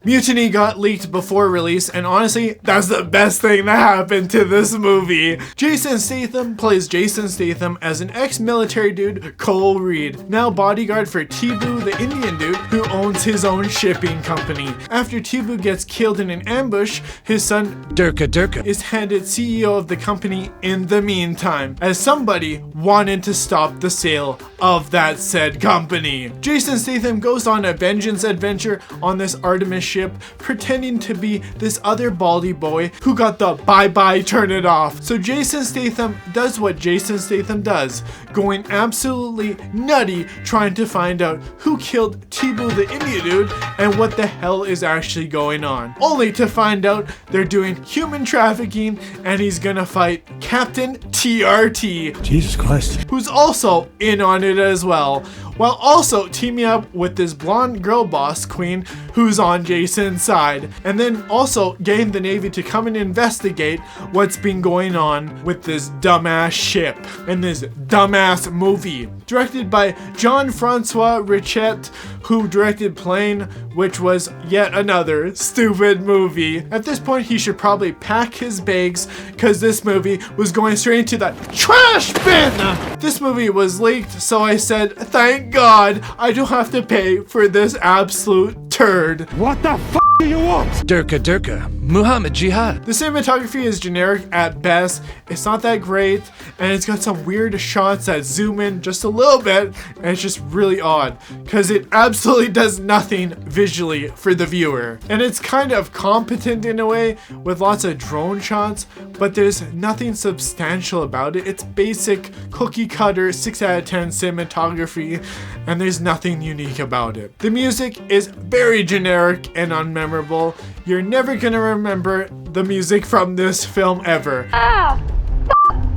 Mutiny got leaked before release, and honestly, that's the best thing that happened to this movie. Jason Statham plays Jason Statham as an ex-military dude, Cole Reed, now bodyguard for Tibu, the Indian dude who owns his own shipping company. After Tibu gets killed in an ambush, his son Durka is handed CEO of the company in the meantime, as somebody wanted to stop the sale of that said company. Jason Statham goes on a vengeance adventure on this Artemis ship, pretending to be this other baldy boy who got the bye-bye turn it off. So Jason Statham does what Jason Statham does, going absolutely nutty trying to find out who killed Tibu the Indian dude and what the hell is actually going on. Only to find out they're doing human trafficking and he's gonna fight Captain TRT. Jesus Christ. Who's also in on it as well, while also teaming up with this blonde girl boss queen who's on Jason's side, and then also getting the Navy to come and investigate what's been going on with this dumbass ship and this dumbass movie. Directed by Jean-Francois Richet, who directed Plane, which was yet another stupid movie. At this point, he should probably pack his bags because this movie was going straight into the trash bin. This movie was leaked, so I said, thank God I don't have to pay for this absolute turd. What the f do you want? Durka, Muhammad Jihad. The cinematography is generic at best. It's not that great, and it's got some weird shots that zoom in just a little bit, and it's just really odd because it absolutely does nothing visually for the viewer. And it's kind of competent in a way with lots of drone shots, but there's nothing substantial about it. It's basic cookie cutter 6 out of 10 cinematography, and there's nothing unique about it. The music is very generic and unmemorable. You're never gonna remember the music from this film ever.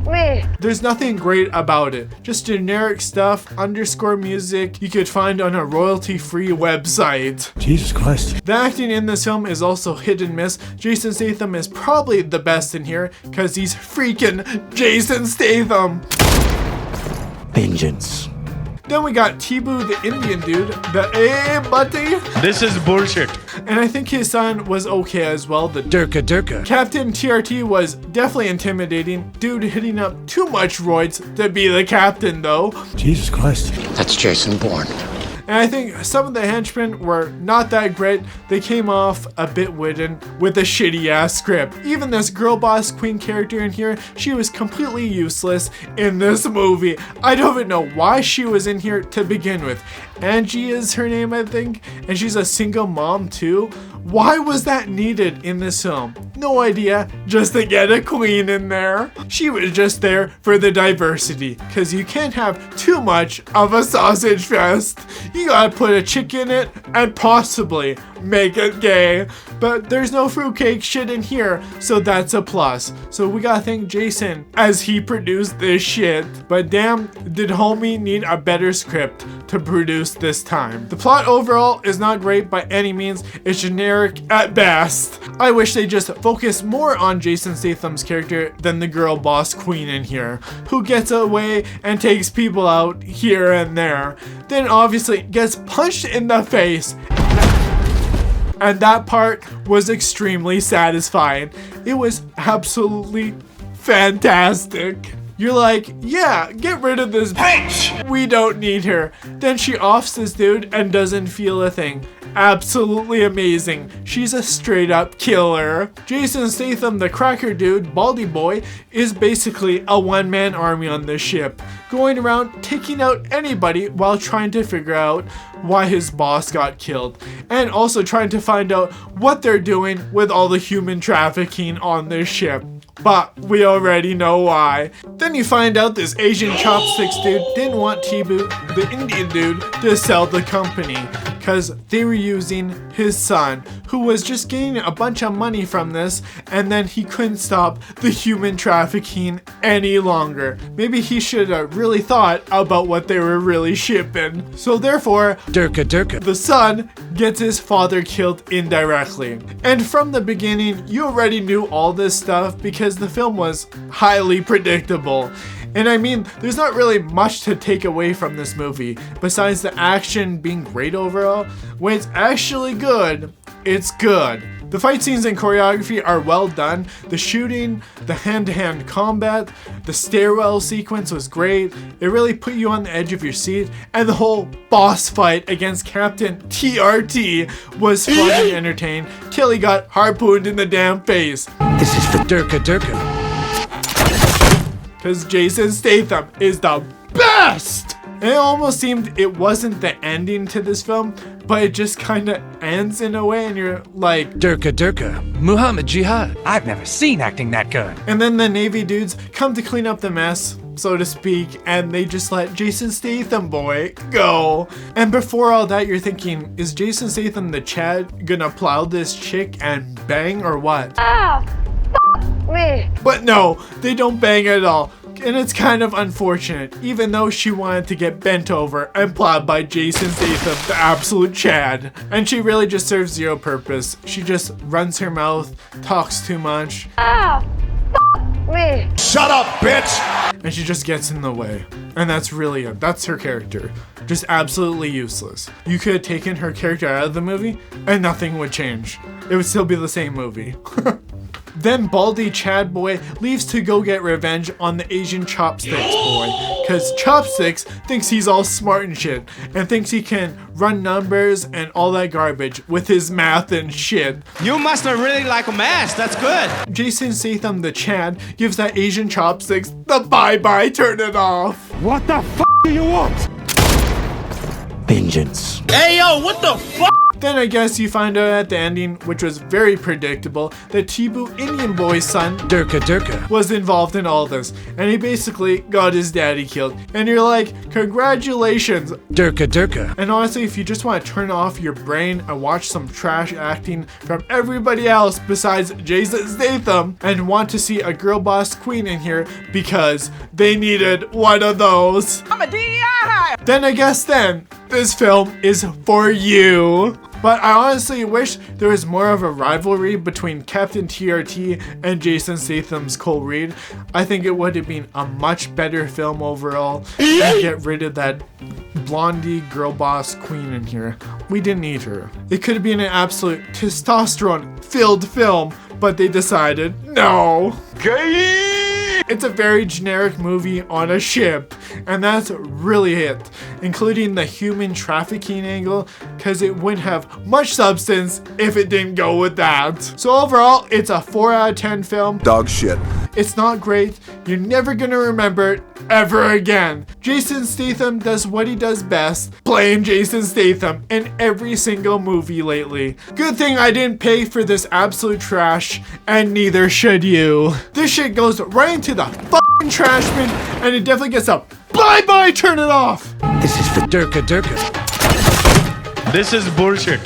Me. There's nothing great about it. Just generic stuff, underscore music you could find on a royalty-free website. Jesus Christ. The acting in this film is also hit and miss. Jason Statham is probably the best in here because he's freaking Jason Statham. Vengeance. Then we got Tibu the Indian dude, the buddy. This is bullshit. And I think his son was okay as well, the Durka. Captain TRT was definitely intimidating. Dude hitting up too much roids to be the captain though. Jesus Christ. That's Jason Bourne. And I think some of the henchmen were not that great. They came off a bit wooden with a shitty ass script. Even this girl boss queen character in here, she was completely useless in this movie. I don't even know why she was in here to begin with. Angie is her name, I think, and she's a single mom too. Why was that needed in this film? No idea, just to get a queen in there. She was just there for the diversity, because you can't have too much of a sausage fest. You gotta put a chick in it and possibly make it gay. But there's no fruitcake shit in here, so that's a plus. So we gotta thank Jason as he produced this shit. But damn, did homie need a better script to produce this time. The plot overall is not great by any means. It's generic at best. I wish they just focused more on Jason Statham's character than the girl boss queen in here, who gets away and takes people out here and there. Then obviously gets punched in the face. And that part was extremely satisfying. It was absolutely fantastic. You're like, yeah, get rid of this bitch. We don't need her. Then she offs this dude and doesn't feel a thing. Absolutely amazing. She's a straight up killer. Jason Statham, the cracker dude, baldy boy, is basically a one-man army on this ship, going around taking out anybody while trying to figure out why his boss got killed, and also trying to find out what they're doing with all the human trafficking on this ship. But we already know why. Then you find out this Asian chopsticks dude didn't want Tibu, the Indian dude, to sell the company because they were using his son, who was just getting a bunch of money from this, and then he couldn't stop the human trafficking any longer. Maybe he should have really thought about what they were really shipping. So therefore, Durka. the son gets his father killed indirectly. And from the beginning, you already knew all this stuff because the film was highly predictable. And I mean, there's not really much to take away from this movie besides the action being great overall. When it's actually good, it's good. The fight scenes and choreography are well done. The shooting, the hand-to-hand combat, the stairwell sequence was great. It really put you on the edge of your seat. And the whole boss fight against Captain TRT was fun and entertaining till he got harpooned in the damn face. This is for Durka Durka. Because Jason Statham is the best! And it almost seemed it wasn't the ending to this film, but it just kind of ends in a way and you're like, Durka Durka. Muhammad Jihad. I've never seen acting that good. and then the Navy dudes come to clean up the mess, so to speak, and they just let Jason Statham boy go. And before all that, you're thinking, is Jason Statham the Chad gonna plow this chick and bang or what? Me. But no, they don't bang at all. And it's kind of unfortunate, even though she wanted to get bent over and plowed by Jason Statham, the absolute Chad. And she really just serves zero purpose. She just runs her mouth, talks too much, Me. Shut up, bitch! and she just gets in the way. And that's really it. That's her character. Just absolutely useless. You could have taken her character out of the movie, and nothing would change. It would still be the same movie. Then Baldy Chad boy leaves to go get revenge on the Asian Chopsticks boy, cause Chopsticks thinks he's all smart and shit, and thinks he can run numbers and all that garbage with his math and shit. You must have really like math. That's good. Jason Statham the Chad gives that Asian Chopsticks the bye-bye, turn it off. What the f do you want? Vengeance. Hey, yo, what the fuck? Then I guess you find out at the ending, which was very predictable, that Tibu Indian boy's son Durka Durka. was involved in all this, and he basically got his daddy killed. And you're like, congratulations. Durka Durka. And honestly, if you just want to turn off your brain and watch some trash acting from everybody else besides Jason Statham, and want to see a girl boss queen in here because they needed one of those, I'm a DEI. then I guess then this film is for you. But I honestly wish there was more of a rivalry between Captain TRT and Jason Statham's Cole Reed. I think it would have been a much better film overall. And get rid of that blondie girl boss queen in here. We didn't need her. It could have been an absolute testosterone-filled film, but they decided no. It's a very generic movie on a ship, and that's really it, including the human trafficking angle, because it wouldn't have much substance if it didn't go with that. So overall, it's a 4 out of 10 film. Dog shit. It's not great. You're never gonna remember it ever again. Jason Statham does what he does best, playing Jason Statham in every single movie lately. Good thing I didn't pay for this absolute trash, and neither should you. This shit goes right into the fucking trash bin, and it definitely gets a bye-bye, turn it off. This is for Durka Durka. This is bullshit.